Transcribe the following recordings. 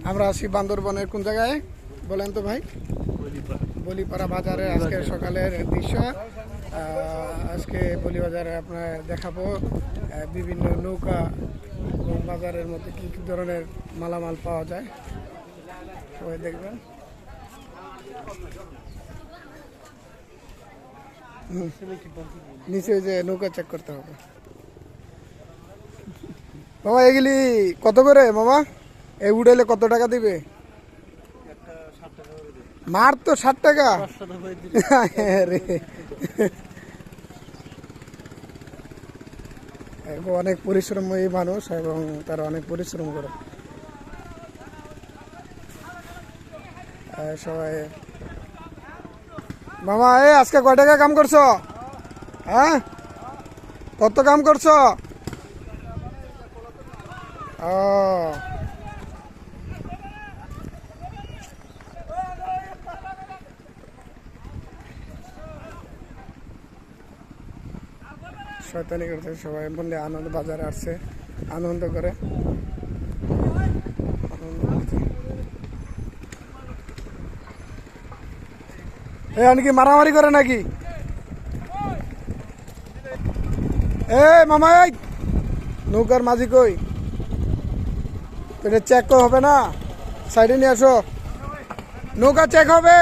আমরা আছি বান্দরবনের কোন জায়গায় বলেন তো ভাই? বলিপাড়া বাজারে আজকে সকালের দৃশ্য। আজকে বলিবাজারে আপনার দেখাবো বিভিন্ন নৌকা এবং বাজারের মধ্যে কি কি ধরনের মালামাল পাওয়া যায়, সবাই দেখবেন। নিচে যে নৌকা চেক করতে হবে। মামা এগুলি কত করে মামা? এই উড়াইলে কত টাকা দিবে? মার তো 60 টাকা। অনেক পরিশ্রমী মানুষ এবং তারা অনেক পরিশ্রম করে। সবাই মামা আজকে কয় টাকা কাম করছো? হ্যাঁ, কত কাম করছো? ও শয়তানি করছে সবাই বললে আনন্দ বাজারে আসছে, আনন্দ করে কি মারামারি করে নাকি? মামা নৌকার মাঝি কই? এটা চেক হবে না, সাইডে নিয়ে আসো, নৌকা চেক হবে।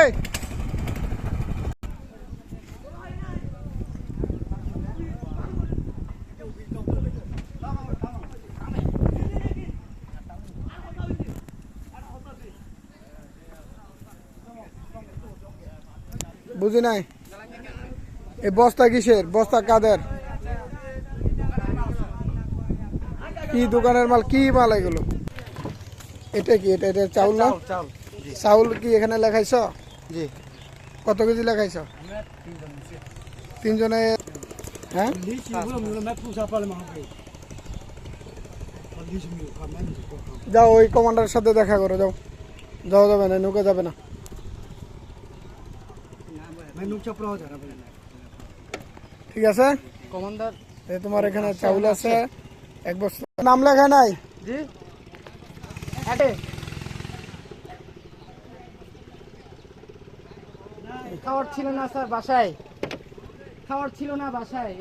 বুঝি নাই, এই বস্তা কিসের? বস্তা কাদের? কি দোকানের মাল? কি মাল এগুলো? এটা কি? এটা চাউল না? চাউল কি এখানে লেখাইছ? জি। কত কেজি লেখাইছ? 3 জনে। হ্যাঁ, যাও ওই কমান্ডারের সাথে দেখা করো, যাও। যাওয়া যাবে না, নৌকা যাবে না। ঠিক আছে কমান্ডার, তোমার এখানে চাউল আছে 1 বস্তা। নাম লেখা নাই? জি। খাওয়ার ছিল না স্যার বাসায়, খাওয়ার ছিল না বাসায়।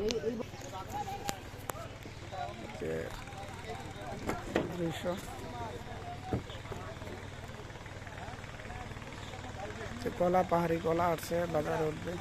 কলা, পাহাড়ি কলা আছে, বাজারে উঠবে।